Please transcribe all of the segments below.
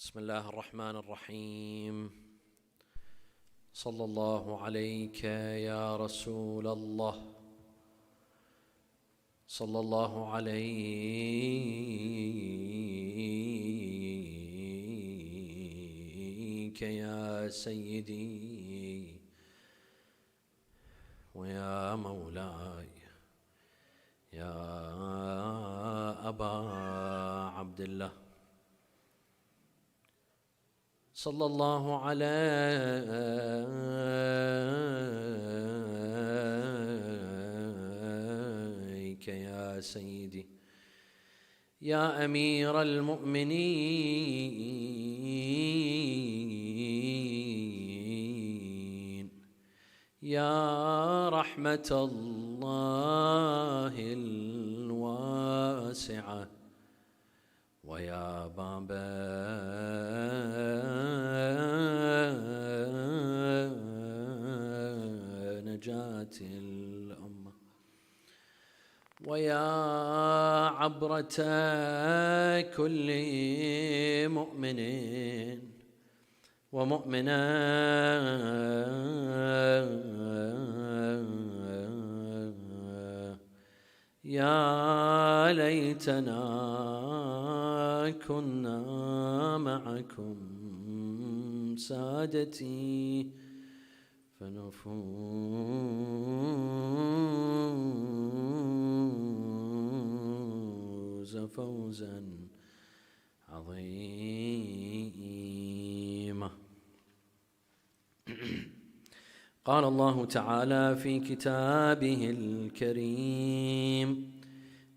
بسم الله الرحمن الرحيم. صلى الله عليك يا رسول الله، صلى الله عليك يا سيدي ويا مولاي يا أبا عبد الله. صلى الله عليك يا سيدي يا أمير المؤمنين يا رحمة الله الواسعة ويا باب نجاة الأمة ويا عبرة كل مؤمن ومؤمنة يا ليتنا كنا معكم سادتي فنفوز فوزا عظيما. قال الله تعالى في كتابه الكريم: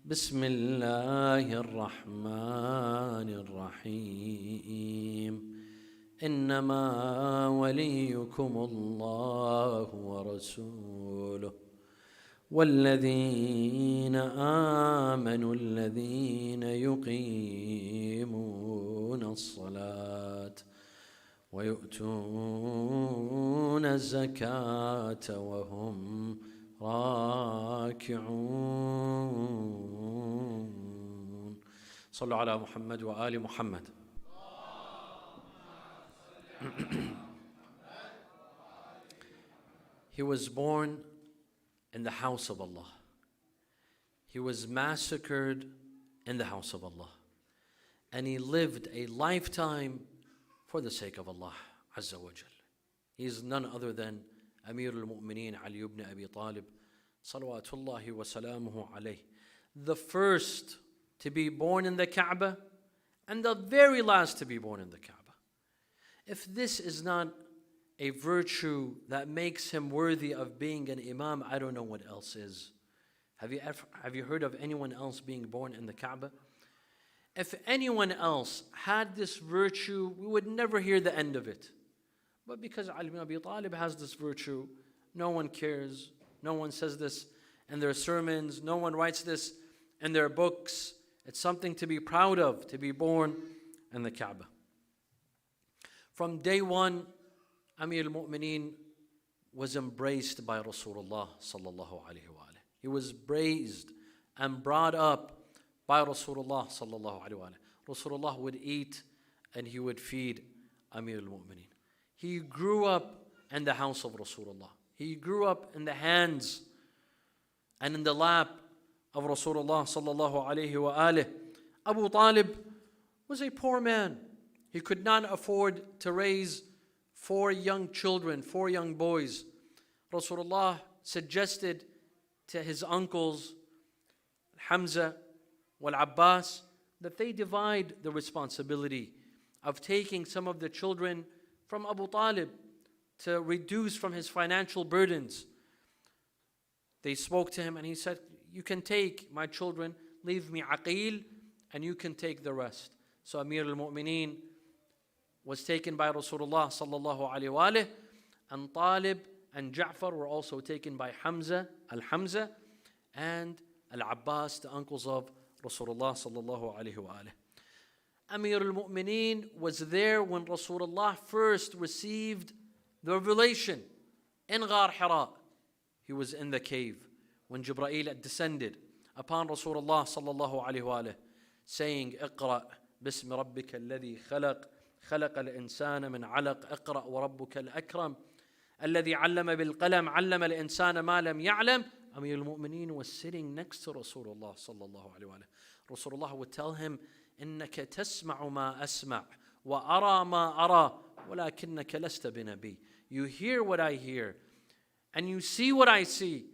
بسم الله الرحمن الرحيم. إنما وليكم الله ورسوله والذين آمنوا الذين يقيمون الصلاة ويؤتون الزكاة وهم راكعون. صلوا على محمد وآل محمد. He was born in the house of Allah. He was massacred in the house of Allah. And he lived a lifetime for the sake of Allah Azza wa Jal. He is none other than Amir al-Mu'mineen Ali ibn Abi Talib salawatullahi wa salamuhu alayh, the first to be born in the Kaaba and the very last to be born in the Kaaba. If this is not a virtue that makes him worthy of being an Imam, I don't know what else is. Have you heard of anyone else being born in the Kaaba? If anyone else had this virtue, we would never hear the end of it. But because Ali ibn Abi Talib has this virtue, no one cares. No one says this in their sermons. No one writes this in their books. It's something to be proud of, to be born in the Kaaba. From day one, Amir al-Mu'mineen was embraced by Rasulullah sallallahu alayhi wa alayhi. He was raised and brought up by Rasulullah sallallahu alayhi wa alayhi. Rasulullah would eat and he would feed Amir al-Mu'mineen. He grew up in the house of Rasulullah. He grew up in the hands and in the lap of Rasulullah sallallahu alayhi wa alayhi. Abu Talib was a poor man. He could not afford to raise 4 young children, 4 young boys. Rasulullah suggested to his uncles, Hamza wal Abbas, that they divide the responsibility of taking some of the children from Abu Talib to reduce from his financial burdens. They spoke to him and he said, you can take my children, leave me Aqil, and you can take the rest. So Amir al-Mu'mineen was taken by Rasulullah sallallahu alayhi wa alayhi, and Talib and Ja'far were also taken by Hamza, al-Hamza, and al-Abbas, the uncles of Rasulullah sallallahu alayhi wa alayhi. Amir al-Mu'mineen was there when Rasulullah first received the revelation in Ghar Hira. He was in the cave when Jibreel had descended upon Rasulullah sallallahu alayhi wa alayhi, saying, اقرأ باسم ربك الذي خلق خلق الإنسان من علق اقرأ وربك الأكرم الذي علم بالقلم علم الإنسان ما لم يعلم. Amir al-Mu'mineen was sitting next to Rasulullah sallallahu alayhi wa sallam. Rasulullah would tell him, إنك تسمع ما أسمع وأرى ما أرى ولكنك لست بنبي. You hear what I hear and you see what I see,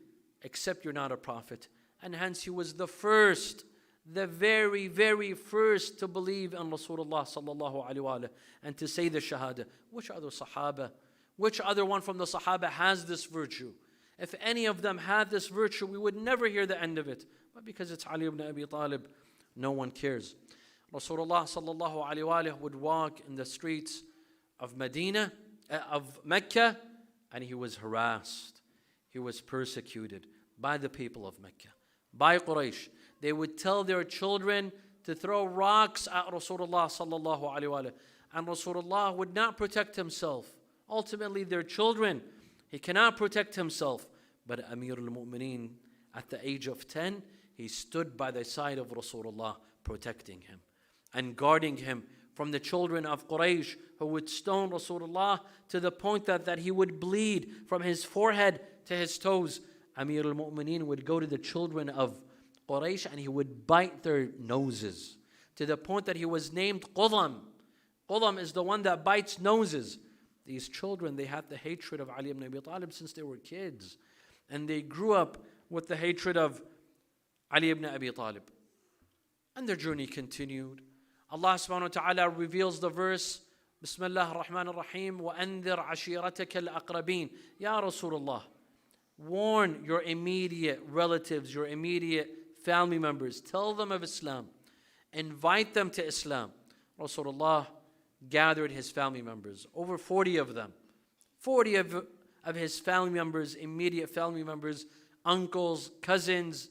except you're not a prophet. And hence he was the first, the very, very first to believe in Rasulullah sallallahu alayhi wa sallam and to say the shahada. Which other Sahaba, which other one from the Sahaba has this virtue? If any of them had this virtue, we would never hear the end of it. But because it's Ali ibn Abi Talib, no one cares. Rasulullah sallallahu alayhi wa sallam would walk in the streets of Mecca, and he was harassed. He was persecuted by the people of Mecca, by Quraysh. They would tell their children to throw rocks at Rasulullah sallallahu alayhi wa sallam, and Rasulullah would not protect himself. Ultimately, their children, he cannot protect himself. But Amir al-Mu'mineen, at the age of 10, he stood by the side of Rasulullah, protecting him and guarding him from the children of Quraysh who would stone Rasulullah to the point that he would bleed from his forehead to his toes. Amir al-Mu'mineen would go to the children of Quraysh and he would bite their noses to the point that he was named Qudam. Qudam is the one that bites noses. These children, they had the hatred of Ali ibn Abi Talib since they were kids. And they grew up with the hatred of Ali ibn Abi Talib. And their journey continued. Allah subhanahu wa ta'ala reveals the verse, Bismillah ar-Rahman ar-Rahim, وَأَنذِرْ عَشِيرَتَكَ الْأَقْرَبِينَ. Ya Rasulullah, warn your immediate relatives, your immediate family members. Tell them of Islam. Invite them to Islam. Rasulullah gathered his family members, over 40 of them. 40 of his family members, immediate family members, uncles, cousins,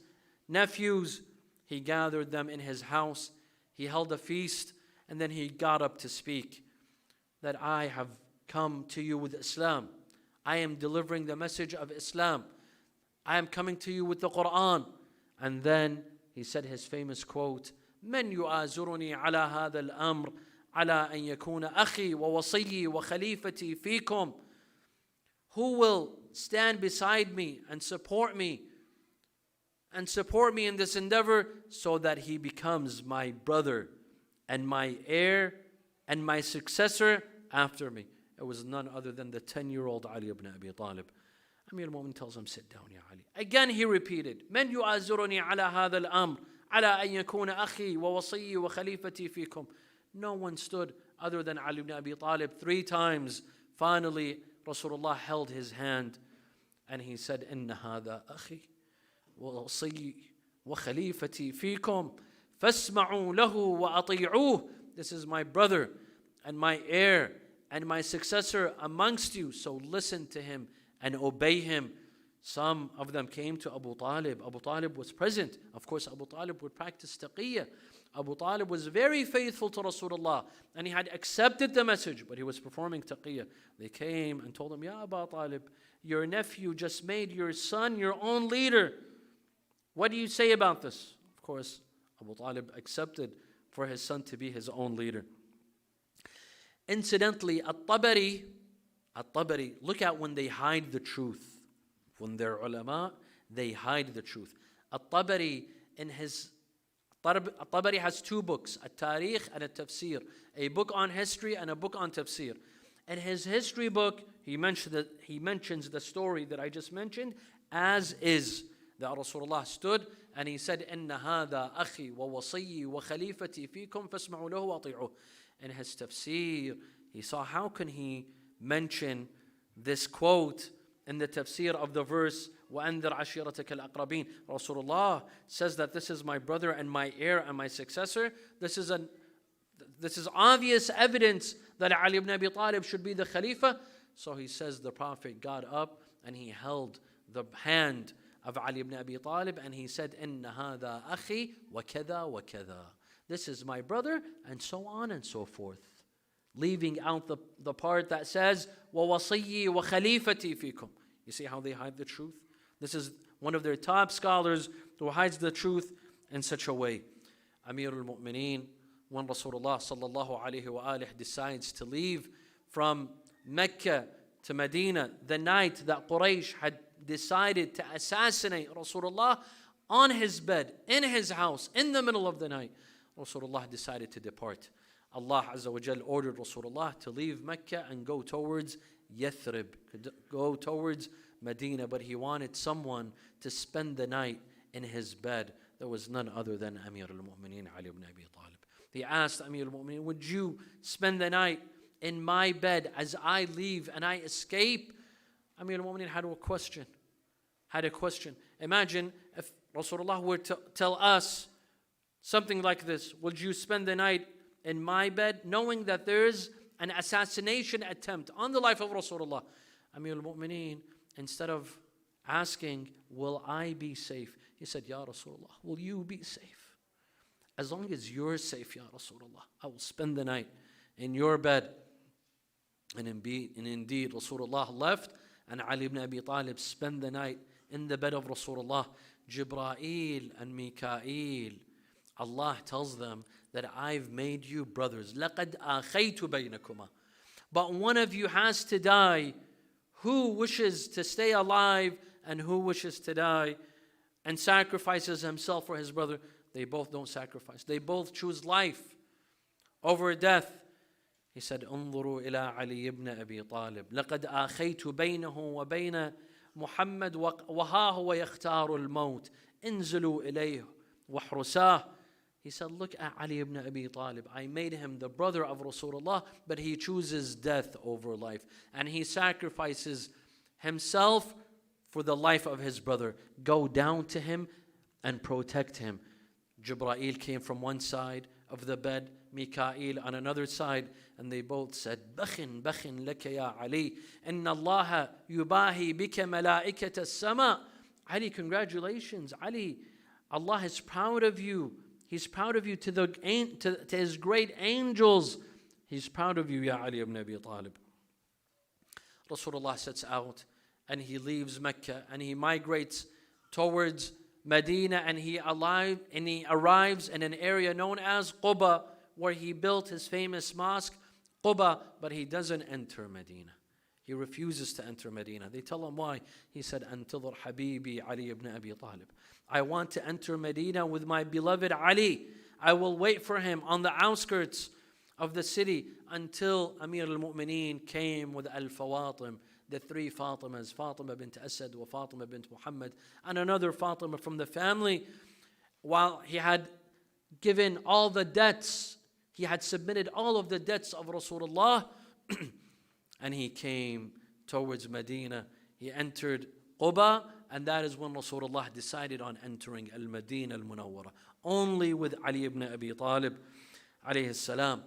nephews. He gathered them in his house. He held a feast, and then he got up to speak that I have come to you with Islam. I am delivering the message of Islam. I am coming to you with the Quran. And then he said his famous quote, من يؤازرني على هذا الأمر على أن يكون أخي ووصيي وخليفتي فيكم. Who will stand beside me and support me in this endeavor so that he becomes my brother and my heir and my successor after me? It was none other than the 10-year-old Ali ibn Abi Talib. Amir al-Mu'min tells him, sit down, Ya Ali. Again he repeated, من يؤازرني على هذا الأمر على أن يكون أخي ووصيي وخليفتي فيكم. No one stood other than Ali ibn Abi Talib 3 times. Finally, Rasulullah held his hand and he said, إن هذا أخي ووصيي وخليفتي فيكم فاسمعوا له وأطيعوه. This is my brother and my heir and my successor amongst you, so listen to him and obey him. Some of them came to Abu Talib. Abu Talib was present. Of course, Abu Talib would practice taqiyya. Abu Talib was very faithful to Rasulullah and he had accepted the message, but he was performing taqiyya. They came and told him, Ya Abu Talib, your nephew just made your son your own leader. What do you say about this? Of course, Abu Talib accepted for his son to be his own leader. Incidentally, At-Tabari, look at when they hide the truth. When they're ulama, they hide the truth. At-Tabari has 2 books, At-Tarikh and At-Tafsir, a book on history and a book on tafsir. In his history book, he mentions the story that I just mentioned as is. That Rasulullah stood and he said, إِنَّ هَذَا أَخِي وَوَصِيِّي وَخَلِيفَتِي فِيكُمْ فَاسْمَعُوا لَهُ وَأَطِيعُوهُ. In his tafsir, he saw how can he mention this quote in the tafsir of the verse, وَأَنذِرْ عَشِيرَتَكَ الْأَقْرَبِينَ. Rasulullah says that this is my brother and my heir and my successor. This is obvious evidence that Ali ibn Abi Talib should be the Khalifa. So he says the Prophet got up and he held the hand of Ali ibn Abi Talib and he said, إِنَّ هَذَا أَخِي وَكَذَا وَكَذَا. This is my brother, and so on and so forth. Leaving out the part that says, وَوَصِيِّي وَخَلِيفَتِي فِيكُمْ. You see how they hide the truth? This is one of their top scholars who hides the truth in such a way. Amir al-Mu'mineen when Rasulullah sallallahu alayhi wa alihi decides to leave from Mecca to Medina, the night that Quraysh had decided to assassinate Rasulullah, on his bed, in his house, in the middle of the night, Rasulullah decided to depart. Allah Azza wa Jal ordered Rasulullah to leave Mecca and go towards Yathrib, go towards Medina, but he wanted someone to spend the night in his bed. There was none other than Amir al-Mu'mineen Ali ibn Abi Talib. He asked Amir al-Mu'mineen, would you spend the night in my bed as I leave and I escape? Amir al-Mu'mineen had a question. Imagine if Rasulullah were to tell us something like this: would you spend the night in my bed, knowing that there's an assassination attempt on the life of Rasulullah? Amir al-Mu'mineen, instead of asking, will I be safe, he said, Ya Rasulullah, will you be safe? As long as you're safe, Ya Rasulullah, I will spend the night in your bed. And indeed, Rasulullah left, and Ali ibn Abi Talib spent the night in the bed of Rasulullah. Jibreel and Mikael, Allah tells them that I've made you brothers. لَقَدْ آخَيْتُ بَيْنَكُمَا. But one of you has to die. Who wishes to stay alive and who wishes to die and sacrifices himself for his brother? They both don't sacrifice. They both choose life over death. He said, انظروا إلى علي بن أبي طالب لقد آخيت بينه وبين محمد وها هو يختار الموت انزلوا إليه وحرساه. He said, look at Ali ibn Abi Talib. I made him the brother of Rasulullah, but he chooses death over life. And he sacrifices himself for the life of his brother. Go down to him and protect him. Jibreel came from one side of the bed, Mikael on another side, and they both said, Bakhin, bakhin laka ya Ali. Inna Allah yubahi bika mala'ikat as-sama. Ali, congratulations. Ali, Allah is proud of you. He's proud of you to his great angels. He's proud of you, Ya Ali ibn Abi Talib. Rasulullah sets out and he leaves Mecca and he migrates towards Medina, and he arrives in an area known as Quba, where he built his famous mosque, Quba, but he doesn't enter Medina. He refuses to enter Medina. They tell him why. He said, Antidhar Habibi Ali ibn Abi Talib. I want to enter Medina with my beloved Ali. I will wait for him on the outskirts of the city until Amir al-Mu'mineen came with Al-Fawatim, the three Fatimas, Fatima bint Asad wa Fatima bint Muhammad, and another Fatima from the family. While he had given all the debts, he had submitted all of the debts of Rasulullah, and he came towards Medina. He entered Quba, and that is when Rasulullah decided on entering Al-Madinah Al-Munawwara, only with Ali ibn Abi Talib, alayhi salam.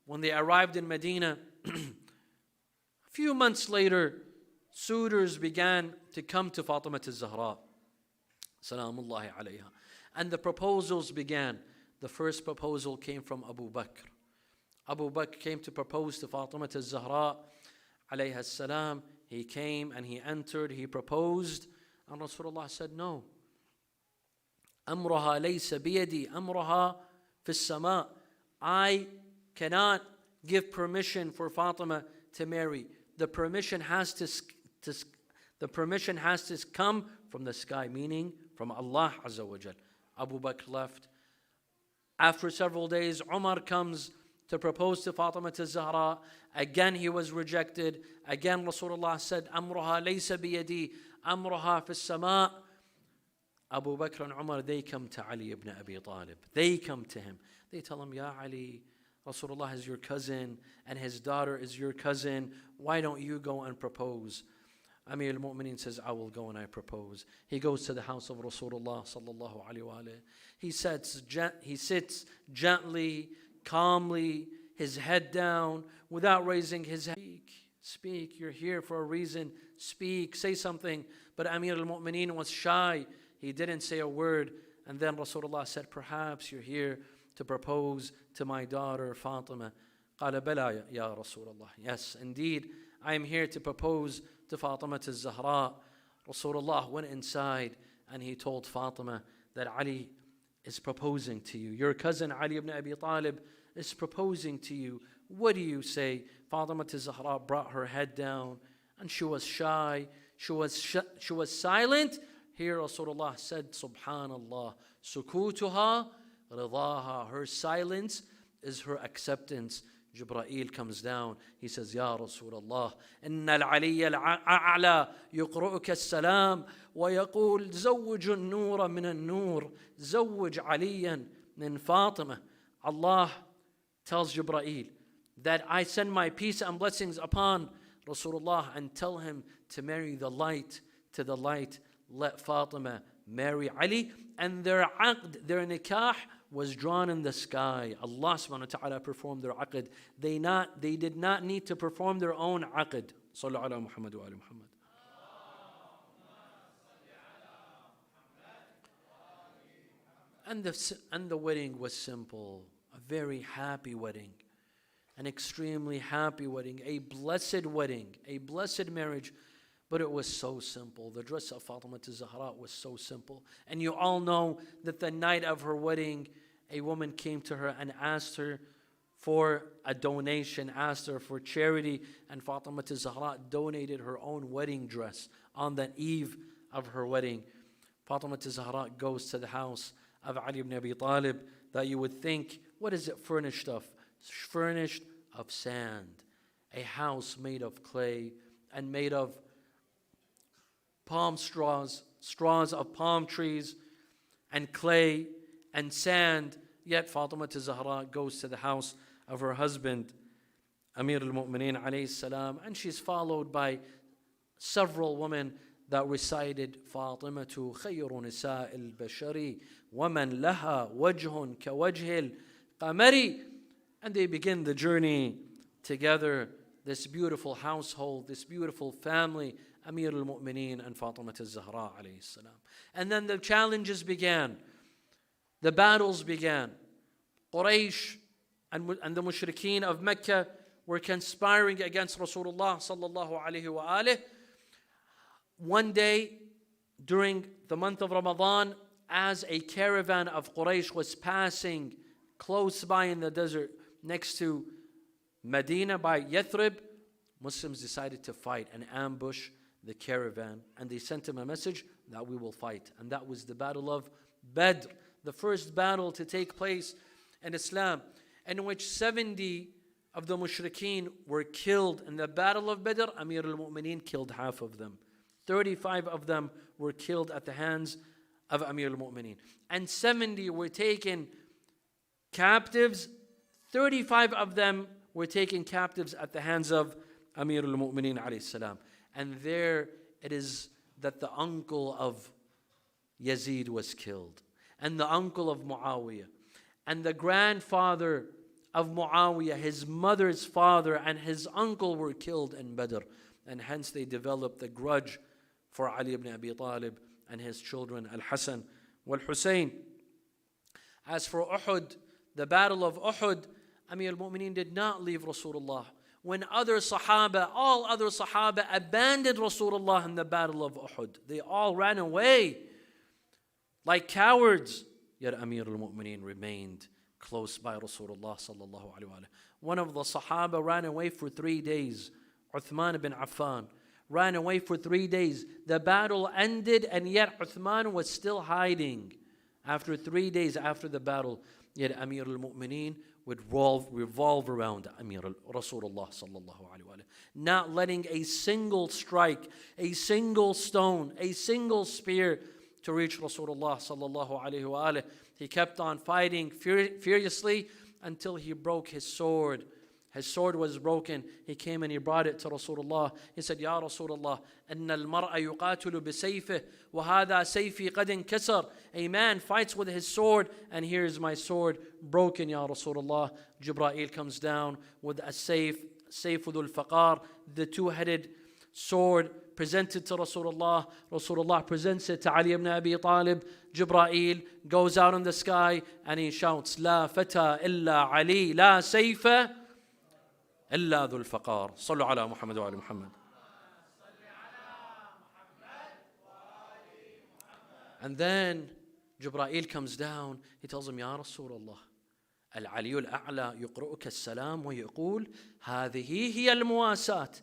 When they arrived in Medina, a few months later, suitors began to come to Fatima al-Zahra, salamullahi alayha. And the proposals began. The first proposal came from Abu Bakr. Abu Bakr came to propose to Fatima al-Zahra, alayha salam. He came and he entered, he proposed, and Rasulullah said, no. أمرها ليس بيدي أمرها في السماء. I cannot give permission for Fatima to marry. The permission has to come from the sky, meaning from Allah Azza wa Jal. Abu Bakr left. After several days, Umar comes to propose to Fatima al-Zahra. Again, he was rejected. Again, Rasulullah said, أمرها ليس بيدي أمرها في السماء. Abu Bakr and Umar, they come to Ali ibn Abi Talib. They come to him. They tell him, Ya Ali, Rasulullah is your cousin and his daughter is your cousin. Why don't you go and propose? Amir al-Mu'mineen says, I will go and I propose. He goes to the house of Rasulullah sallallahu alayhi wa alayhi. He sits gently, calmly, his head down, without raising his head. Speak, you're here for a reason. Speak, say something. But Amir al-Mu'mineen was shy. He didn't say a word. And then Rasulullah said, perhaps you're here to propose to my daughter Fatima. قال بلى يا رسول الله. Yes, indeed, I am here to propose to Fatima al-Zahra. Rasulullah went inside and he told Fatima that Ali is proposing to you. Your cousin Ali ibn Abi Talib is proposing to you. What do you say? Fatima Zahra brought her head down and she was shy. She was silent. Here Rasulullah said, Subhanallah, sukutuha ridaha. Her silence is her acceptance. Jibreel comes down. He says, Ya Rasulullah, Inna al-aliyya al-a'la yuqru'uka as-salam wa yaqul zawwij an-nura min an-nur. Zawwij aliyan min Fatima. Allah tells Jibreel that I send my peace and blessings upon Rasulullah and tell him to marry the light to the light. Let Fatima marry Ali. And their aqd, their nikah, was drawn in the sky. Allah subhanahu wa ta'ala performed their aqd. They did not need to perform their own aqd. Sallu ala Muhammad wa ala Muhammad. And the wedding was simple. A very happy wedding. An extremely happy wedding. A blessed wedding. A blessed marriage. But it was so simple. The dress of Fatima Zahra was so simple. And you all know that the night of her wedding, a woman came to her and asked her for a donation, asked her for charity. And Fatima Zahra donated her own wedding dress on the eve of her wedding. Fatima Zahra goes to the house of Ali ibn Abi Talib that you would think, what is it furnished of? It's furnished of sand. A house made of clay and made of palm straws of palm trees and clay and sand. Yet Fatima Zahra goes to the house of her husband, Amir al-Mu'mineen alayhi salam, and she's followed by several women that recited Fatimatu khayru nisa al-bashari wa man laha wajhun ka wajhil qamari. And they begin the journey together, this beautiful household, this beautiful family, Amir al-Mu'mineen and Fatima Zahra alayhi salam. And then the challenges began. The battles began. Quraysh and the mushrikeen of Mecca were conspiring against Rasulullah sallallahu alayhi wa alih. One day during the month of Ramadan, as a caravan of Quraysh was passing close by in the desert next to Medina by Yathrib, Muslims decided to fight and ambush the caravan, and they sent him a message that we will fight. And that was the battle of Badr, the first battle to take place in Islam, in which 70 of the mushrikeen were killed. In the battle of Badr, Amir al-Mu'mineen killed half of them. 35 of them were killed at the hands of Amir al-Mu'mineen. And 70 were taken captives. 35 of them were taken captives at the hands of Amir al-Mu'mineen alayhi salam. And there it is that the uncle of Yazid was killed, and the uncle of Muawiyah, and the grandfather of Muawiyah, his mother's father, and his uncle were killed in Badr. And hence they developed the grudge for Ali ibn Abi Talib and his children Al-Hasan wal-Hussein. As for Uhud, the battle of Uhud, Amir al-Mu'mineen did not leave Rasulullah. When all other Sahaba abandoned Rasulullah in the battle of Uhud, they all ran away like cowards. Yet Amir al-Mu'mineen remained close by Rasulullah sallallahu alaihi wasallam. One of the Sahaba ran away for 3 days. Uthman ibn Affan ran away for 3 days. The battle ended, and yet Uthman was still hiding. After 3 days after the battle, yet Amir al-Mu'mineen would revolve around Rasulullah sallallahu alaihi wasallam, not letting a single strike, a single stone, a single spear to reach Rasulullah sallallahu alaihi wasallam. He kept on fighting furiously until he broke his sword. His sword was broken. He came and he brought it to Rasulullah. He said, Ya Rasulullah, إن المرء يقاتل بسيفه وهذا سيفي قد انكسر. A man fights with his sword, and here is my sword broken, Ya Rasulullah. Jibreel comes down with a Sayfudul Faqar, the two-headed sword, presented to Rasulullah. Rasulullah presents it to Ali ibn Abi Talib. Jibreel goes out in the sky and he shouts, La fata illa Ali, la sayfa إلا ذو الفقار. صلوا على محمد وآل محمد. And then Jibreel comes down. He tells him, Ya Rasulullah, العلي الأعلى يقرأك السلام ويقول هذه هي المواساة.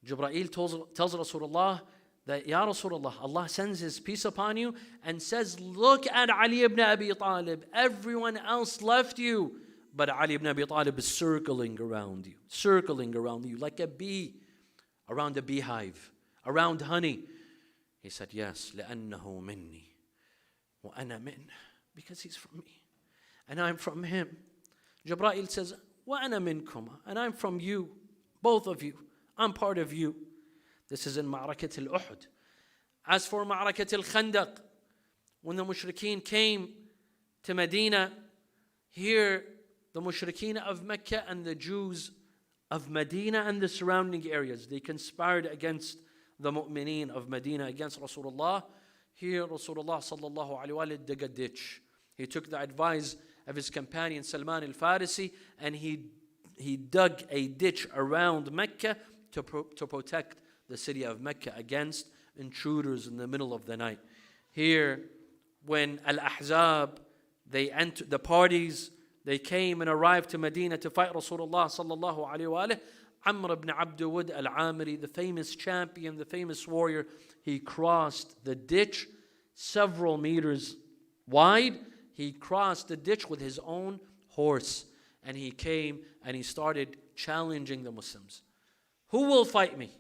Jibreel tells Rasulullah that, Ya Rasulullah, Allah sends His peace upon you and says, look at Ali ibn Abi Talib. Everyone else left you, but Ali ibn Abi Talib is circling around you like a bee around a beehive, around honey. He said, yes, لأنه مني وأنا منه, because he's from me and I'm from him. Jibreel says, وأنا منكم, and I'm from you, both of you. I'm part of you. This is in Ma'rakat al-Uhud. As for Ma'rakat al-Khandaq, when the mushrikeen came to Medina, here the mushrikeen of Mecca and the Jews of Medina and the surrounding areas, they conspired against the mu'mineen of Medina, against Rasulullah. Here Rasulullah sallallahu alayhi wa sallam dug a ditch. He took the advice of his companion Salman al-Farisi, and he dug a ditch around Mecca to protect the city of Mecca against intruders in the middle of the night. Here, when Al-Ahzab, they entered the parties, they came and arrived to Medina to fight Rasulullah sallallahu alayhi wa sallam. Amr ibn Abd Wud al-Amiri, the famous champion, the famous warrior, he crossed the ditch several meters wide. He crossed the ditch with his own horse, and he came and he started challenging the Muslims. Who will fight me?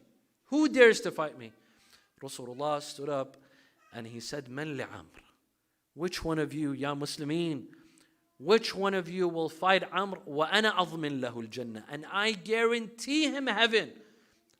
Who dares to fight me? Rasulullah stood up and he said, Man li Amr? Which one of you, ya Muslimeen, which one of you will fight Amr? Wa ana admin lahu al-jannah, and I guarantee him heaven.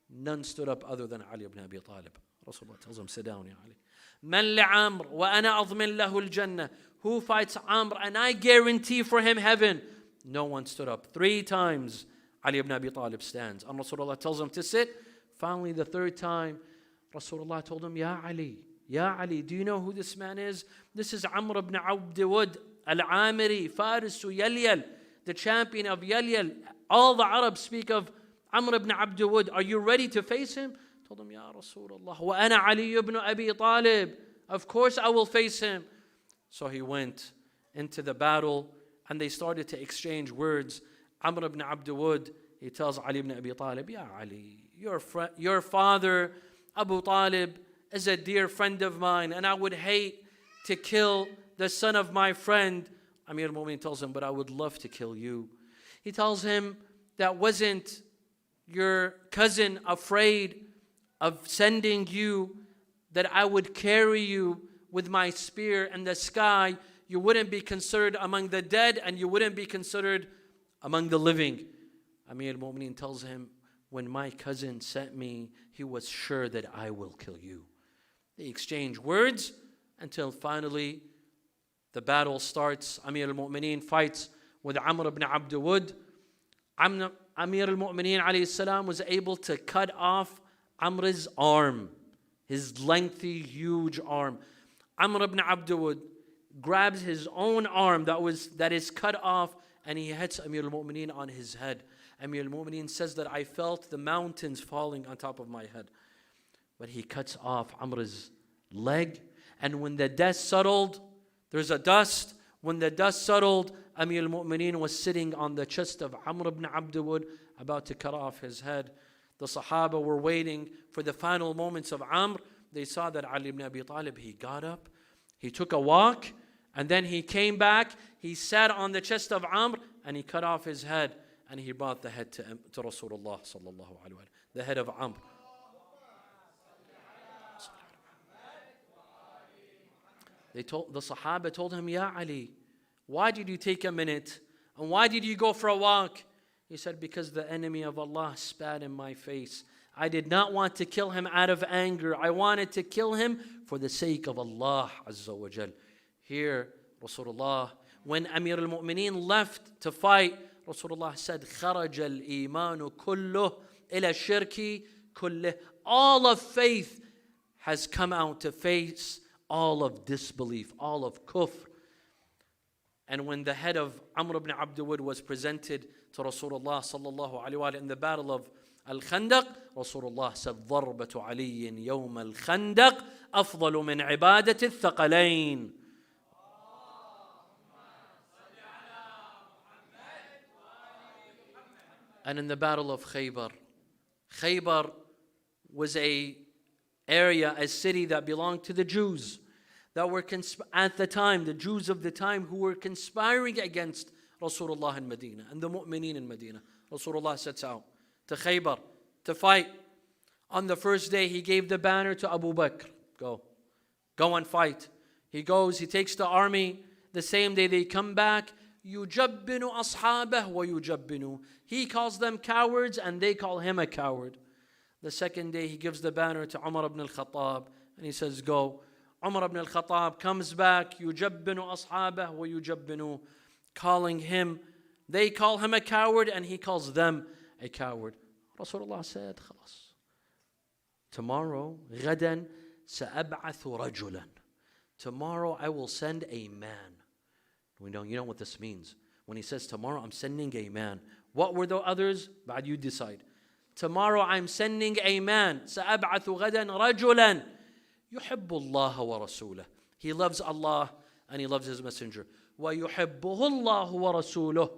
None stood up other than Ali ibn Abi Talib. Rasulullah tells him, sit down, ya Ali. Man li Amr wa ana admin lahu al-jannah. Who fights Amr and I guarantee for him heaven? No one stood up. 3 times Ali ibn Abi Talib stands, and Rasulullah tells him to sit. Finally, the 3rd time, Rasulullah told him, Ya Ali, do you know who this man is? This is Amr ibn Abd Wud al-Amiri, Farisu Yalyal, the champion of Yalyal. All the Arabs speak of Amr ibn Abd Wud. Are you ready to face him? Told him, Ya Rasulullah, wa ana Ali ibn Abi Talib. Of course I will face him. So he went into the battle, and they started to exchange words. Amr ibn Abd Wud, he tells Ali ibn Abi Talib, Ya Ali, your father, Abu Talib, is a dear friend of mine, and I would hate to kill the son of my friend. Amir al-Mu'minin tells him, but I would love to kill you. He tells him, that wasn't your cousin afraid of sending you, that I would carry you with my spear in the sky? You wouldn't be considered among the dead, and you wouldn't be considered among the living. Amir al-Mu'minin tells him, when my cousin sent me, he was sure that I will kill you. They exchange words until finally the battle starts. Amir al-Mu'minin fights with Amr ibn Abd Wud. Amir al-Mu'minin alayhi salam was able to cut off Amr's arm, his lengthy, huge arm. Amr ibn Abd Wud grabs his own arm that is cut off, and he hits Amir al-Mu'minin on his head. Amir al-Mu'minin says that I felt the mountains falling on top of my head. But he cuts off Amr's leg, and when the dust settled, there's a dust. When the dust settled, Amir al-Mu'minin was sitting on the chest of Amr ibn Abd Wud, about to cut off his head. The Sahaba were waiting for the final moments of Amr. They saw that Ali ibn Abi Talib, he got up, he took a walk, and then he came back, he sat on the chest of Amr, and he cut off his head, and he brought the head to Rasulullah sallallahu alaihi wasallam, the head of Amr. The Sahaba told him, Ya Ali, why did you take a minute? And why did you go for a walk? He said, because the enemy of Allah spat in my face. I did not want to kill him out of anger. I wanted to kill him for the sake of Allah Azza wa Jal. Here, Rasulullah, when Amir al-Mu'minin left to fight, Rasulullah said, خَرَجَ الْإِيمَانُ كُلُّهُ إِلَى الشِّرْكِ كُلِّهُ. All of faith has come out to face all of disbelief, all of kufr. And when the head of Amr ibn Abd Wud was presented to Rasulullah sallallahu alaihi wasallam in the battle of Al-Khandaq, Rasulullah said, ضربة علي يوم الخندق أفضل من عبادة الثقلين. And in the battle of Khaybar, Khaybar was a area, a city that belonged to the Jews that were at the time, the Jews of the time who were conspiring against Rasulullah in Medina and the mu'mineen in Medina. Rasulullah sets out to Khaybar to fight. On the first day, he gave the banner to Abu Bakr. Go and fight. He goes, he takes the army. The same day they come back. يُجَبِّنُ أَصْحَابَهُ وَيُجَبِّنُ. He calls them cowards and they call him a coward. The second day he gives the banner to Umar ibn al-Khattab and he says, go. Umar ibn al-Khattab comes back. يُجَبِّنُ أَصْحَابَهُ وَيُجَبِّنُ. Calling him, they call him a coward and he calls them a coward. Rasulullah said, خلاص. Tomorrow, غدا سأبعث رجلا. Tomorrow I will send a man. You know what this means. When he says tomorrow I'm sending a man. What were the others? But you decide. Tomorrow I'm sending a man. سأبعث غدا رجلا يحب الله ورسوله. He loves Allah and he loves his messenger. ويحبه الله ورسوله.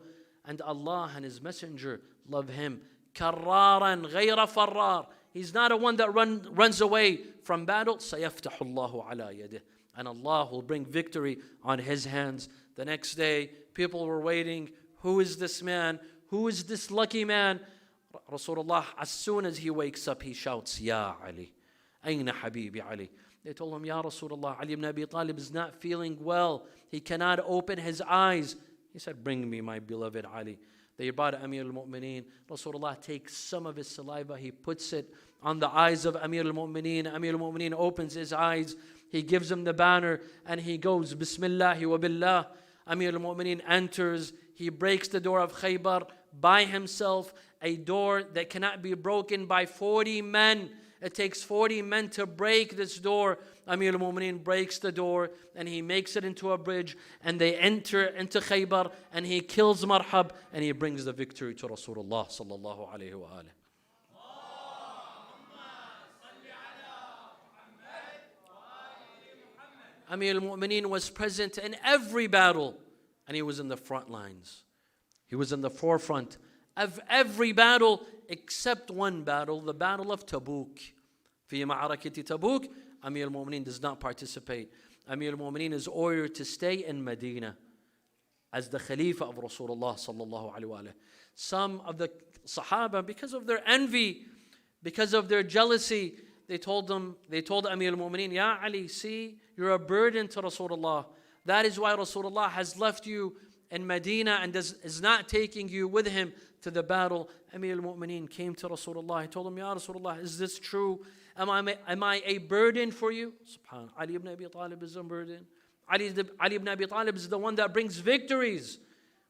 And Allah and his messenger love him. كرارا غير فرار. He's not a one that runs away from battle. سيفتح الله على يده. And Allah will bring victory on his hands. The next day, people were waiting. Who is this man? Who is this lucky man? Rasulullah, as soon as he wakes up, he shouts, Ya Ali. Ayna Habibi Ali. They told him, Ya Rasulullah, Ali ibn Abi Talib is not feeling well. He cannot open his eyes. He said, bring me my beloved Ali. They brought Amir al-Mu'mineen. Rasulullah takes some of his saliva. He puts it on the eyes of Amir al-Mu'mineen. Amir al-Mu'mineen opens his eyes. He gives him the banner and he goes, Bismillahi wa billah. Amir al-Mu'mineen enters. He breaks the door of Khaybar by himself, a door that cannot be broken by 40 men. It takes 40 men to break this door. Amir al-Mu'mineen breaks the door and he makes it into a bridge and they enter into Khaybar and he kills Marhab and he brings the victory to Rasulullah sallallahu alayhi wa alayhi. Amir al-Mu'mineen was present in every battle and he was in the front lines. He was in the forefront of every battle except one battle, the battle of Tabuk. في معركة Tabuk, Amir al-Mu'mineen does not participate. Amir al-Mu'mineen is ordered to stay in Medina as the Khalifa of Rasulullah sallallahu alaihi wasallam. Some of the Sahaba, because of their envy, because of their jealousy, they told Amir al-Mu'mineen, Ya Ali, see, you're a burden to Rasulullah. That is why Rasulullah has left you in Medina and is not taking you with him to the battle. Amir al-Mu'mineen came to Rasulullah. He told him, Ya Rasulullah, is this true? Am I a burden for you? Subhanallah. Ali ibn Abi Talib is a burden. Ali ibn Abi Talib is the one that brings victories.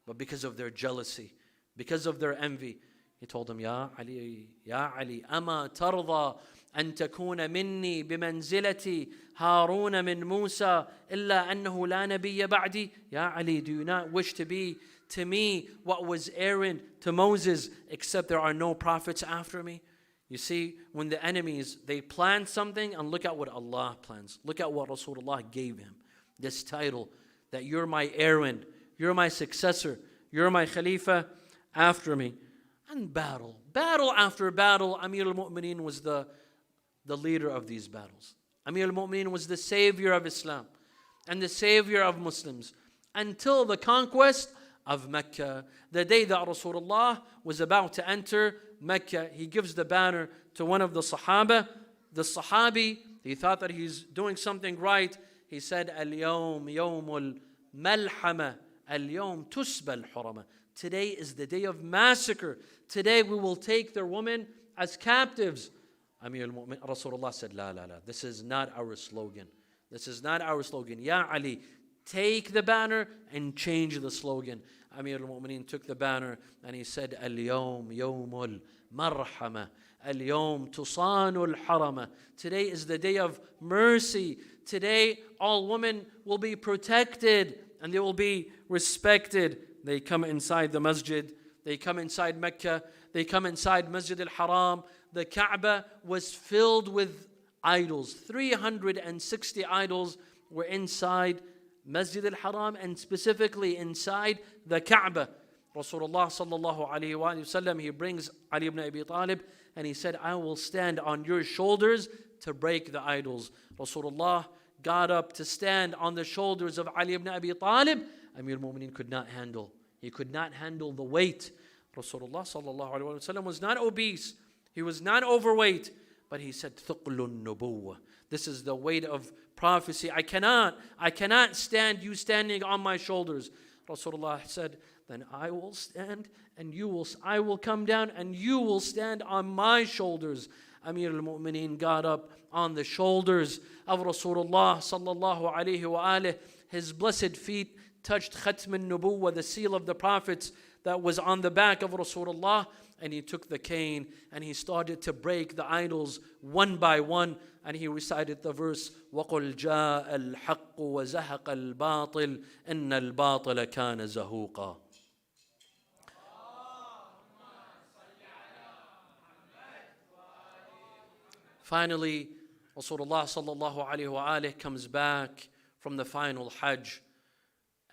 But because of their jealousy, because of their envy, he told him, Ya Ali, ama tarda أن تكون مني بمنزلة هارون من موسى إلا أنه لا نبي بعدي. Ya Ali, do you not wish to be to me what was Aaron to Moses, except there are no prophets after me? You see, when the enemies, they plan something, and look at what Allah plans. Look at what Rasulullah gave him. This title, that you're my Aaron, you're my successor, you're my Khalifa after me. And battle after battle, Amir al-Mu'mineen was the leader of these battles. Amir al-Mu'mineen was the savior of Islam and the savior of Muslims until the conquest of Mecca. The day that Rasulullah was about to enter Mecca, he gives the banner to one of the Sahaba. The Sahabi, he thought that he's doing something right. He said, Al-yawm yawmul malhama, al-yawm tusbal hurama. Today is the day of massacre. Today we will take their women as captives. Amir al-Mu'min, Rasulullah said, La, this is not our slogan. This is not our slogan. Ya Ali, take the banner and change the slogan. Amir al-Mu'mineen took the banner and he said, Al-yawm yawmul marhama, al-yawm tusanul harama. Today is the day of mercy. Today all women will be protected and they will be respected. They come inside the masjid. They come inside Mecca. They come inside Masjid al-Haram. The Kaaba was filled with idols. 360 idols were inside Masjid al-Haram and specifically inside the Kaaba. Rasulullah sallallahu alayhi wa sallam, he brings Ali ibn Abi Talib and he said, I will stand on your shoulders to break the idols. Rasulullah got up to stand on the shoulders of Ali ibn Abi Talib. Amir al-Mu'mineen could not handle. He could not handle the weight. Rasulullah sallallahu alayhi wa sallam was not obese. He was not overweight. But he said, ثُقْلُ النُّبُوَّةِ. This is the weight of prophecy. I cannot stand you standing on my shoulders. Rasulullah said, then I will stand and I will come down and you will stand on my shoulders. Amir al-Mu'mineen got up on the shoulders of Rasulullah sallallahu alayhi wa alihi. His blessed feet touched Khatm al-Nubuwwah, the seal of the prophets that was on the back of Rasulullah. And he took the cane and he started to break the idols one by one. And he recited the verse, وَقُلْ جَاءَ الْحَقُّ وَزَهَقَ الْبَاطِلِ إِنَّ الْبَاطِلَ كَانَ زَهُوقًا. Finally, Rasulullah sallallahu alayhi wa alihi comes back from the final Hajj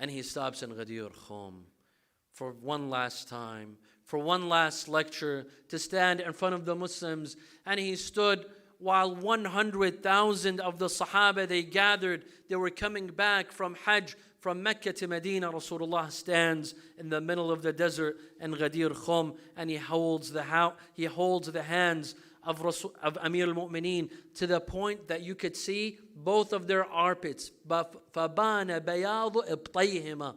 and he stops in Ghadir Khum for one last time, for one last lecture, to stand in front of the Muslims. And he stood while 100,000 of the Sahaba, they gathered. They were coming back from Hajj, from Mecca to Medina. Rasulullah stands in the middle of the desert in Ghadir Khum and he holds the hands of Amir al-Mu'mineen to the point that you could see both of their armpits. فَبَانَ بَيَاضُ إِبْطَيْهِمَا.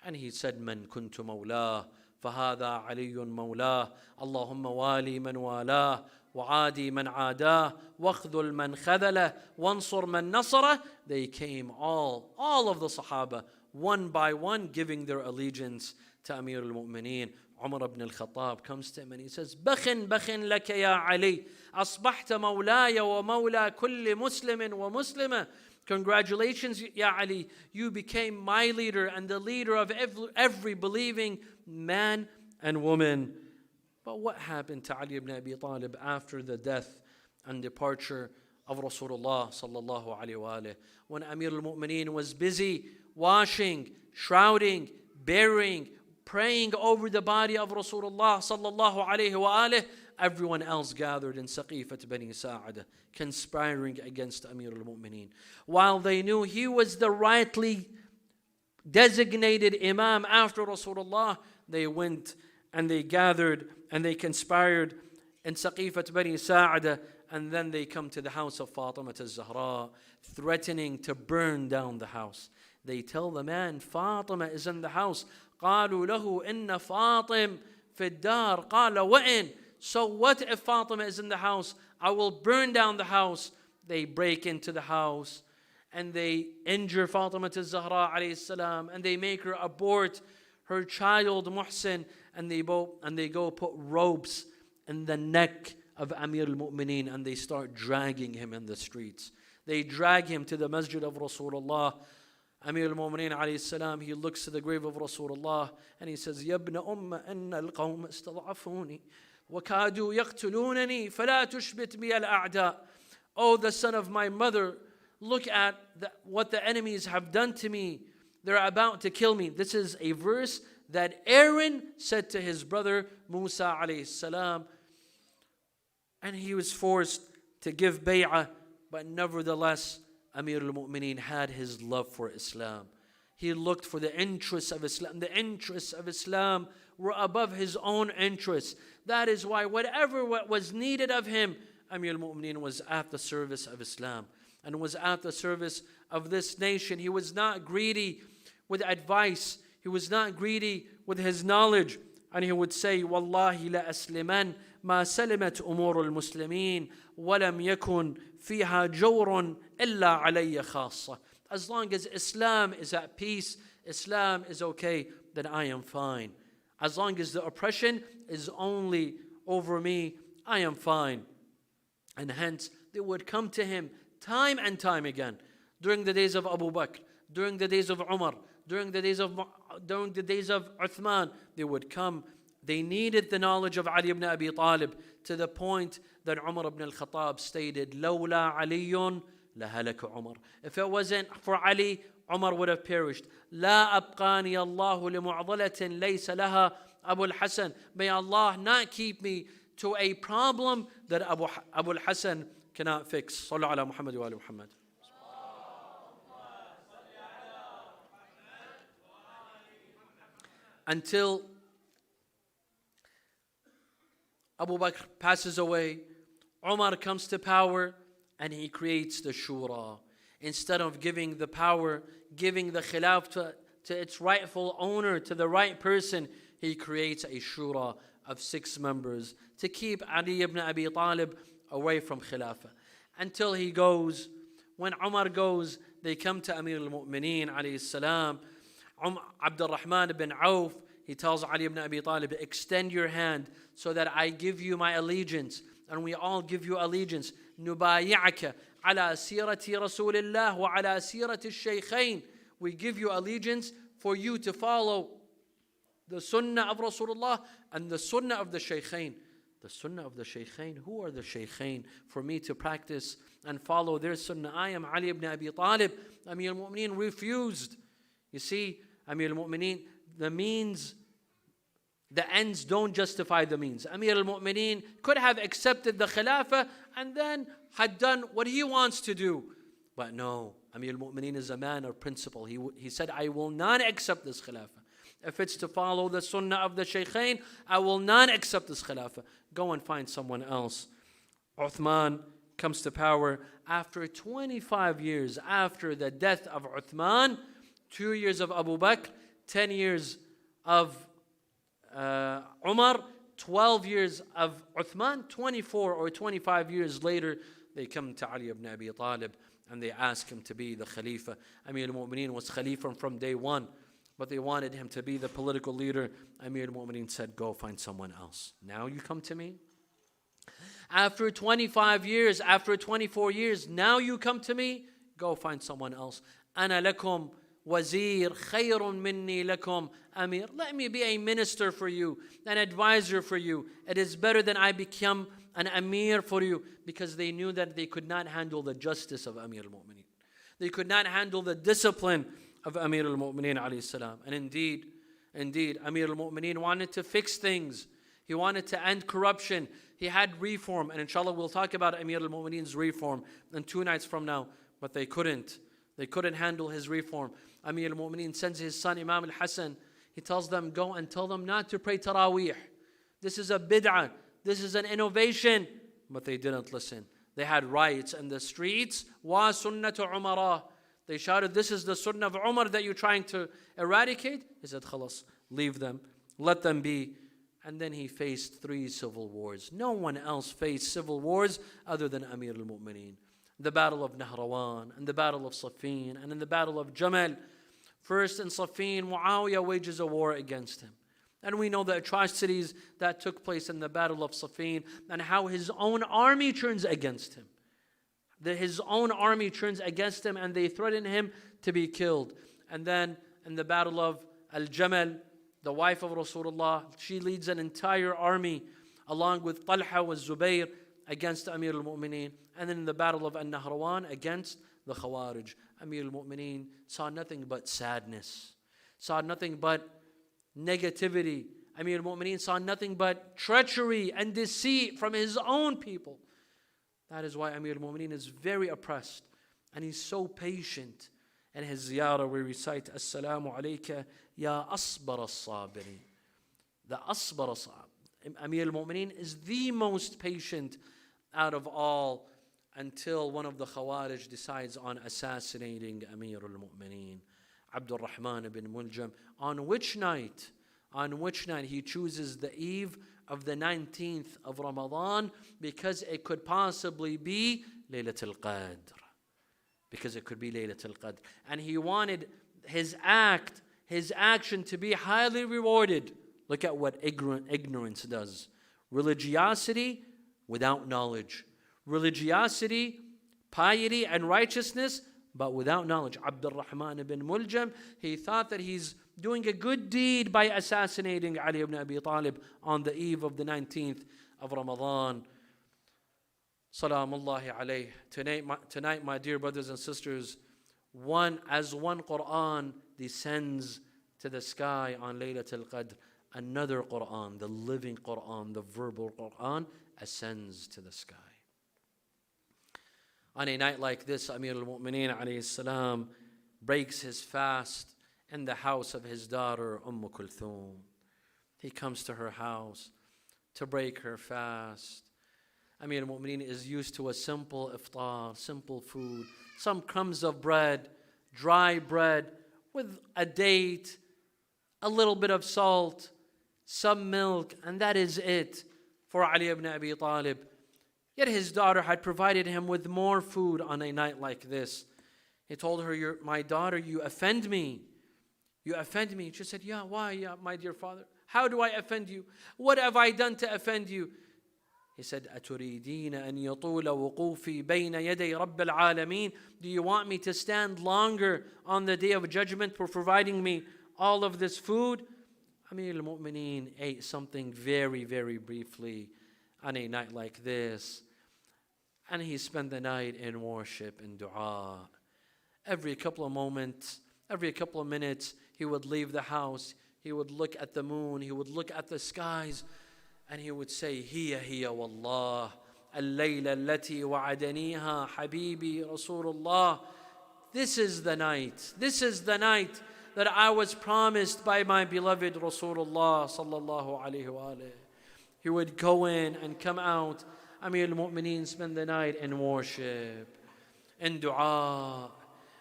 And he said, مَنْ كُنْتُ مَوْلَاهُ فَهَذَا عَلِيٌّ مَوْلَاهُ اللَّهُمَّ وَالِي مَنْ وَالَاهُ وَعَادِي مَنْ عَادَاهُ وَاخْذُلْ مَنْ خَذَلَهُ وَانصُرْ مَنْ نَصَرَهُ. They came all of the Sahaba, one by one, giving their allegiance to Amir al-Mu'mineen. Umar ibn al-Khattab comes to him and he says, بخن لك يا علي أصبحت مولاي ومولى كل مسلم ومسلمة. Congratulations, Ya Ali, you became my leader and the leader of every believing man and woman. But what happened to Ali ibn Abi Talib after the death and departure of Rasulullah sallallahu alayhi wa alihi? When Amir al-Mu'mineen was busy washing, shrouding, burying, praying over the body of Rasulullah sallallahu alayhi wa alihi, everyone else gathered in Saqifat Bani Sa'adah, conspiring against Amir al-Mu'mineen. While they knew he was the rightly designated Imam after Rasulullah, they went and they gathered and they conspired in Saqifat Bani Sa'adah, and then they come to the house of Fatima al-Zahra, threatening to burn down the house. They tell the man, Fatima is in the house. قالوا له إن فاطم في الدار قال وإن. So what if Fatima is in the house? I will burn down the house. They break into the house and they injure Fatima al-Zahra alayhi salam, and they make her abort her child Muhsin, and they go put ropes in the neck of Amir al-Mu'mineen and they start dragging him in the streets. They drag him to the masjid of Rasulullah. Amir al-Mu'mineen alayhi salam, he looks to the grave of Rasulullah and he says, يَا ابْنَ أُمَّ إِنَّ الْقَوْمَ اسْتَضْعَفُونِي وَكَادُوا يَقْتُلُونَنِي فَلَا تُشْبِتْ بِيَ الْأَعْدَاءِ. Oh, the son of my mother, look at what the enemies have done to me. They're about to kill me. This is a verse that Aaron said to his brother Musa alayhi salam, and he was forced to give bay'ah, but nevertheless Amir al-Mu'mineen had his love for Islam. He looked for the interests of Islam. The interests of Islam were above his own interests. That is why what was needed of him, Amir al-Mu'mineen was at the service of Islam and was at the service of this nation. He was not greedy with advice. He was not greedy with his knowledge. And he would say, Wallahi la asliman ma salimat umur al-Muslimin walam yakun fiha jawrun illa alayya khassa. As long as Islam is at peace, Islam is okay, then I am fine. As long as the oppression is only over me, I am fine. And hence, they would come to him time and time again, during the days of Abu Bakr, during the days of Umar, during the days of Uthman. They would come. They needed the knowledge of Ali ibn Abi Talib, to the point that Umar ibn al-Khattab stated, لولا علي لهلك عمر. If it wasn't for Ali, Umar would have perished. لا أبقاني الله لمعضلة ليس لها أبو الحسن. May Allah not keep me to a problem that Abu al-Hasan cannot fix. صلوا على محمد وآل محمد. Until Abu Bakr passes away, Umar comes to power, and he creates the Shura. Instead of giving the power, giving the khilaf to its rightful owner, to the right person, he creates a Shura of 6 members to keep Ali ibn Abi Talib away from Khilafah. Until he goes, when Umar goes, they come to Amir al-Mu'mineen alayhi salam. Abdul Rahman ibn Auf, he tells Ali ibn Abi Talib, extend your hand so that I give you my allegiance, and we all give you allegiance. نبايعك على سيرة رسول الله وعلى سيرة الشيخين. We give you allegiance for you to follow the sunnah of Rasulullah and the sunnah of the shaykhain. The sunnah of the shaykhain. Who are the shaykhain for me to practice and follow their sunnah? I am Ali ibn Abi Talib. Amir al-Mu'mineen refused. You see, Amir al-Mu'mineen, the ends don't justify the means. Amir al-Mu'mineen could have accepted the Khilafah and then had done what he wants to do. But no, Amir al-Mu'mineen is a man of principle. He said, I will not accept this Khilafah. If it's to follow the sunnah of the shaykhain, I will not accept this Khilafah. Go and find someone else. Uthman comes to power after 25 years after the death of Uthman, 2 years of Abu Bakr, 10 years of Umar, 12 years of Uthman, 24 or 25 years later, they come to Ali ibn Abi Talib and they ask him to be the Khalifa. Amir al-Mu'mineen was Khalifa from day one, but they wanted him to be the political leader. Amir al-Mu'mineen said, go find someone else. Now you come to me? After 25 years, after 24 years, now you come to me? Go find someone else. أنا لكم وزير خير مني لكم أمير. Let me be a minister for you, an advisor for you. It is better than I become an Amir for you, because they knew that they could not handle the justice of Amir al-Mu'mineen. They could not handle the discipline of Amir al-Mu'mineen alayhi salam. And indeed, Amir al-Mu'mineen wanted to fix things. He wanted to end corruption. He had reform, and inshallah we'll talk about Amir al-Mu'mineen's reform in 2 nights from now, but they couldn't. They couldn't handle his reform. Amir al-Mu'mineen sends his son Imam al-Hasan. He tells them, go and tell them not to pray Taraweeh. This is a bid'ah. This is an innovation. But they didn't listen. They had riots in the streets. Wa sunnatu umara. They shouted, this is the sunnah of Umar that you're trying to eradicate. He said, khalas, leave them. Let them be. And then he faced 3 civil wars. No one else faced civil wars other than Amir al-Mu'mineen. The battle of Nahrawan, and the battle of Siffin, and in the battle of Jamal. First in Siffin, Muawiyah wages a war against him. And we know the atrocities that took place in the battle of Siffin, and how his own army turns against him. His own army turns against him, and they threaten him to be killed. And then in the battle of Al-Jamal, the wife of Rasulullah, she leads an entire army along with Talha wa Zubayr against Amir al-Mu'mineen. And then in the battle of An-Nahrawan against the Khawarij, Amir al-Mu'mineen saw nothing but sadness, saw nothing but negativity. Amir al-Mu'mineen saw nothing but treachery and deceit from his own people. That is why Amir al-Mu'mineen is very oppressed, and he's so patient. In his ziyarah we recite, Assalamu alayka ya asbar as-sabirin. The asbar as-sabirin. Amir al-Mu'mineen is the most patient out of all, until one of the Khawarij decides on assassinating Amir al-Mu'mineen, Abdul Rahman ibn Muljam. On which night he chooses the eve of the 19th of Ramadan, because it could possibly be Laylatul Qadr. Because it could be Laylatul Qadr. And he wanted his action to be highly rewarded. Look at what ignorance does. Religiosity without knowledge. Religiosity, piety, and righteousness, but without knowledge. Abdul Rahman ibn Muljam, he thought that he's doing a good deed by assassinating Ali ibn Abi Talib on the eve of the 19th of Ramadan. Salamullahi alayh. Tonight, my dear brothers and sisters, as one Quran descends to the sky on Laylatul Qadr, another Quran, the living Quran, the verbal Quran, ascends to the sky. On a night like this, Amir al-Mu'mineen alayhi salam breaks his fast in the house of his daughter, Kulthum. He comes to her house to break her fast. Amir al-Mu'mineen is used to a simple iftar, simple food, some crumbs of bread, dry bread with a date, a little bit of salt, some milk, and that is it for Ali ibn Abi Talib. Yet his daughter had provided him with more food on a night like this. He told her, my daughter, you offend me. You offend me. She said, yeah, why, yeah, my dear father? How do I offend you? What have I done to offend you? He said, أتريدين أن يطول وقوفي بين يدي رب العالمين? Do you want me to stand longer on the day of judgment for providing me all of this food? Amir al-Mu'mineen ate something very, very briefly on a night like this. And he spent the night in worship and dua. Every couple of moments, every couple of minutes, he would leave the house. He would look at the moon. He would look at the skies. And he would say, هي والله الليلة التي وعدنيها حبيبي رسول الله. This is the night. This is the night that I was promised by my beloved Rasulullah sallallahu alayhi wa alayhi. He would go in and come out. Amir al-Mu'mineen spend the night in worship, in dua,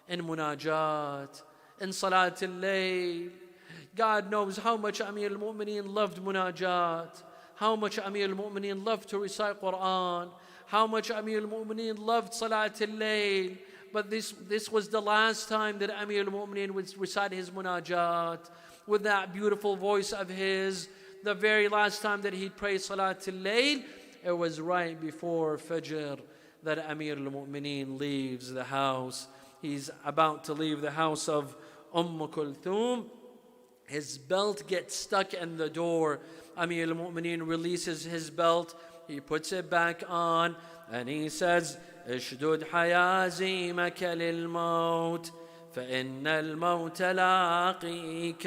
in munajat, in salat al-layl. God knows how much Amir al-Mu'mineen loved munajat, how much Amir al-Mu'mineen loved to recite Quran, how much Amir al-Mu'mineen loved salat al-layl. But this was the last time that Amir al-Mu'mineen would recite his munajat with that beautiful voice of his. The very last time that he'd pray salat al-layl, it was right before Fajr that Amir al-Mu'mineen leaves the house. He's about to leave the house of Kulthum. His belt gets stuck in the door. Amir al-Mu'mineen releases his belt. He puts it back on and he says, اشدد حيازيمك للموت فإن الموت لاقيك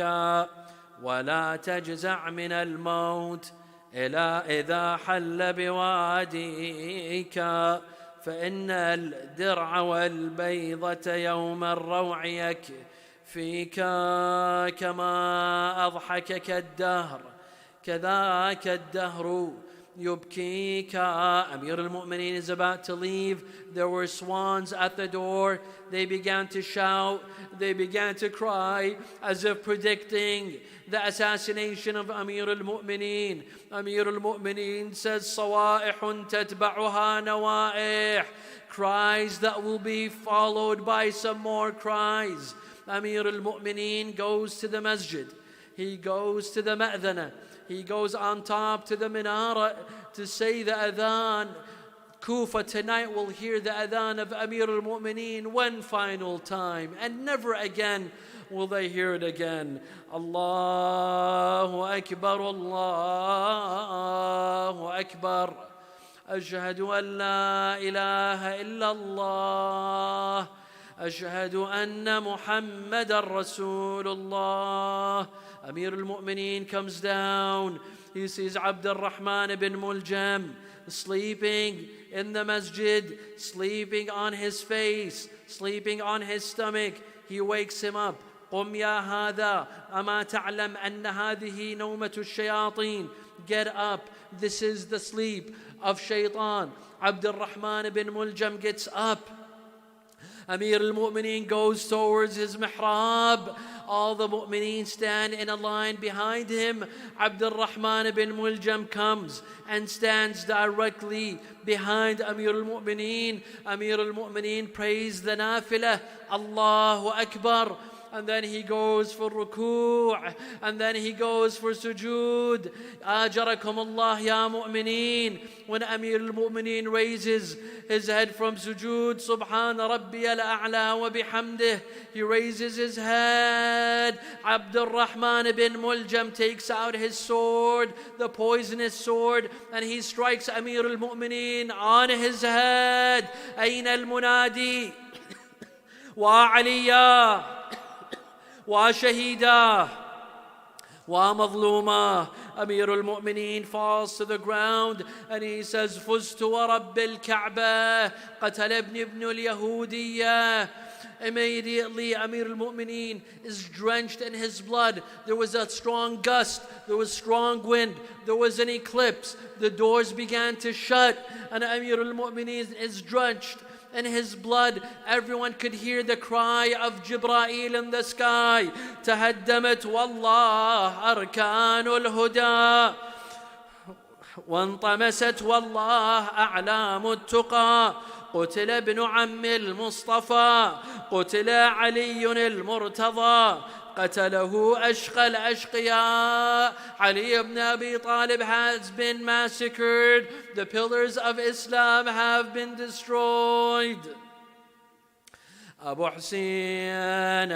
ولا تجزع من الموت إذا حل بواديك فإن الدرع والبيضة يوم الروع يكفيك كما أضحكك الدهر كذاك الدهر يبكيك. Amir al-Mu'mineen is about to leave. There were swans at the door. They began to shout. They began to cry as if predicting the assassination of Amir al-Mu'mineen. Amir al-Mu'mineen says, صَوَائِحٌ تَتْبَعُهَا نَوَائِحٌ. Cries that will be followed by some more cries. Amir al-Mu'mineen goes to the masjid. He goes to the ma'dhana. He goes on top to the minara to say the adhan. Kufa tonight will hear the adhan of Amir al-Mu'mineen one final time, and never again will they hear it again. Allahu Akbar, Allahu Akbar. Ashhadu an la ilaha illallah. Ashhadu anna Muhammadan Rasulullah. Amir al-Mu'mineen comes down. He sees Abd al-Rahman ibn Muljam sleeping in the masjid, sleeping on his face, sleeping on his stomach. He wakes him up. قم يا هذا أما تعلم أن هذه نومة الشياطين. Get up. This is the sleep of shaitan. Abd al-Rahman ibn Muljam gets up. Amir al-Mu'mineen goes towards his mihrab. All the mu'mineen stand in a line behind him. Abd al-Rahman ibn Muljam comes and stands directly behind Amir al-Mu'mineen. Amir al-Mu'mineen prays the nafilah. Allahu Akbar. and then he goes for ruku', and then he goes for sujood. Ajarakum Allah ya mu'mineen. When Amir al-Mu'mineen raises his head from sujood, Subhana Rabbiyal A'la wa bihamdih, he raises his head. Abdul Rahman bin Muljam takes out his sword, the poisonous sword, and he strikes Amir al-Mu'mineen on his head. Ayna al-munadi wa aliya wa shahida wa madluma. Amir al-Mu'mineen falls to the ground and he says, Fuztu wa Rabbil Ka'bah, qatal ibn al-Yahudiyya. Immediately Amir al-Mu'mineen is drenched in his blood. There was a strong gust, there was strong wind, there was an eclipse. The doors began to shut and Amir al-Mu'mineen is drenched in his blood. Everyone could hear the cry of Jibreel in the sky. Tahaddamat wallah arkanul huda وانطمست والله أعلام التقى. قتل ابن عم المصطفى، قتل علي المرتضى، قتله أشقى الأشقياء. Ali ibn Abi Talib has been massacred. The pillars of Islam have been destroyed. أبو حسين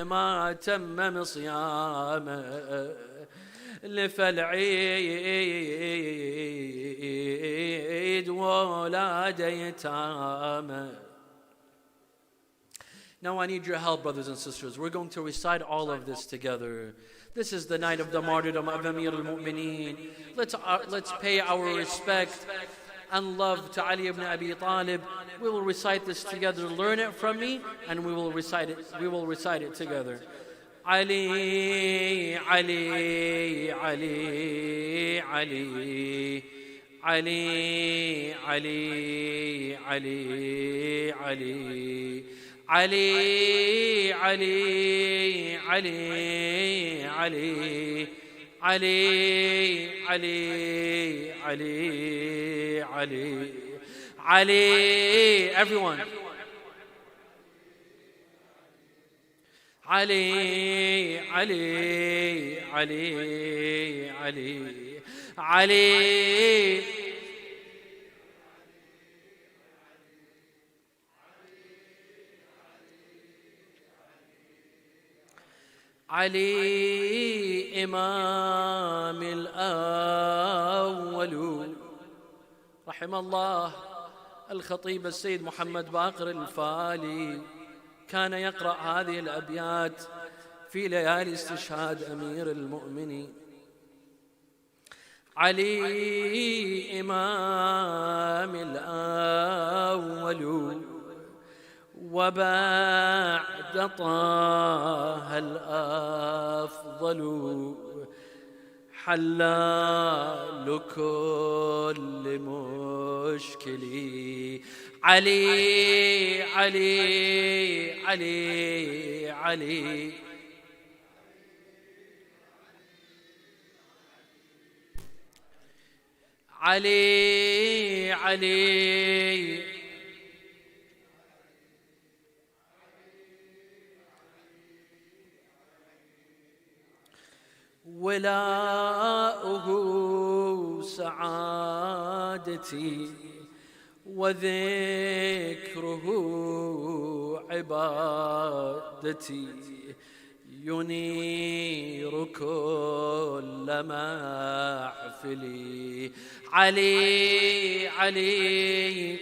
ما تمم صيامه لفالعيد ولاد يتامى. Now I need your help, brothers and sisters. We're going to recite all of this together. This is the night of the martyrdom of Amir al-Mu'mineen. Let's pay our respect and love to Ali ibn Abi Talib. We will recite this together. Learn it from me and we will recite it. We will recite it together. Ali, Ali, Ali, Ali, Ali, Ali, Ali, Ali. Ali, Ali, Ali, Ali, Ali, Ali, Ali, Ali, Ali, everyone. Ali, Ali, Ali, Ali, Ali. علي إمام الأول. رحم الله الخطيب السيد محمد باقر الفالي، كان يقرأ هذه الأبيات في ليالي استشهاد أمير المؤمنين. علي إمام الأول وبعد طه الأفضل، حلال كل مشكل. علي علي علي علي علي علي ولاؤه سعادتي وذكره عبادتي، ينير كل محفلي. علي علي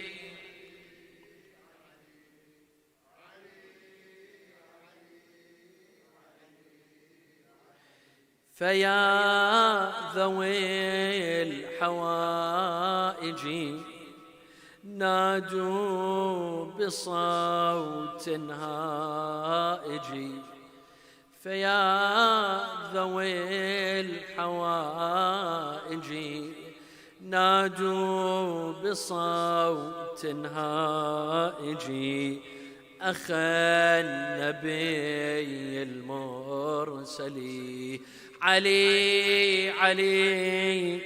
فيا ذوي الحوائج نادوا بصوت هائج، فيا ذوي الحوائج نادوا بصوت هائج، أخا النبي المرسل. علي علي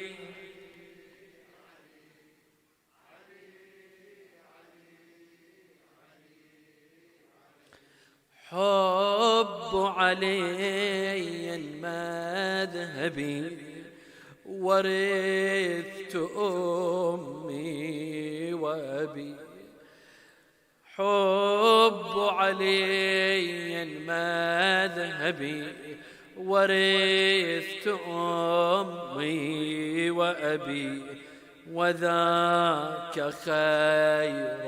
حب علي مذهبي ورثت أمي وأبي. حب علي مذهبي ورثت أمي وأبي، وذاك خير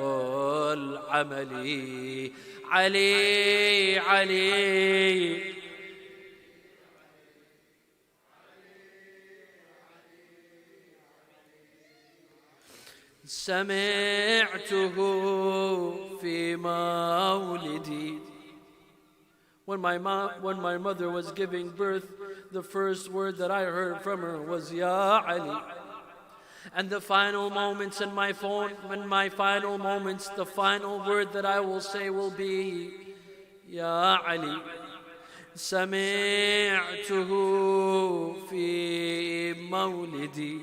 العمل. علي علي سمعته في مولدي. When my mother was giving birth, the first word that I heard from her was Ya Ali. And the final moments in my final moments, the final word that I will say will be Ya Ali. سمعته في مولدي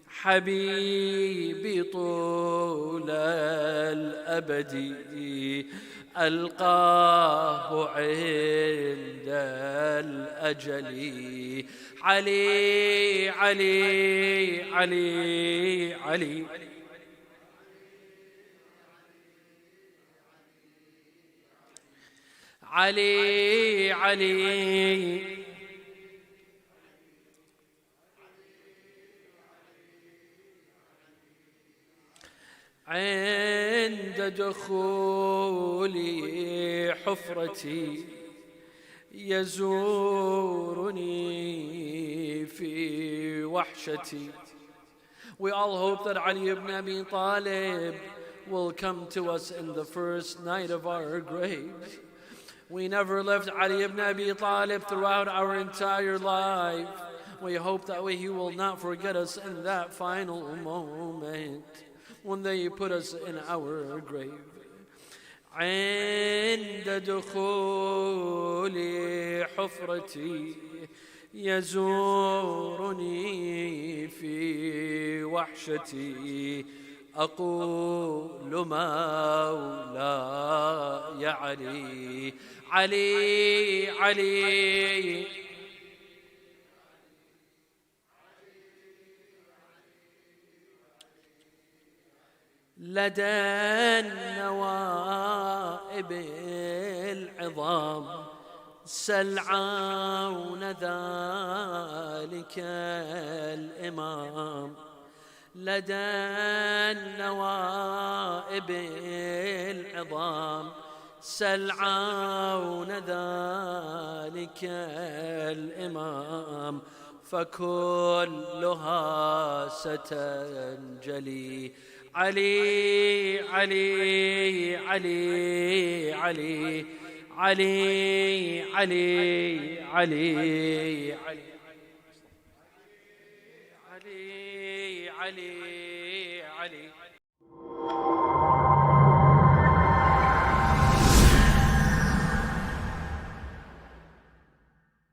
حبيبي طول الأبد، ألقاه عند الأجل. علي علي علي علي علي علي عند دخولي حفرتي يزورني في وحشتي. We all hope that Ali ibn Abi Talib will come to us in the first night of our graves. We never left Ali ibn Abi Talib throughout our entire life. We hope that he will not forget us in that final moment when they put us in our grave. عند دخولي حفرتي يزورني في وحشتي، أقول مولاي علي علي علي لدى النوائب العظام سلعون ذلك الإمام. لدى النوائب العظام سلعون ذلك الإمام، فكلها ستنجلي. علي علي علي علي علي علي علي علي علي علي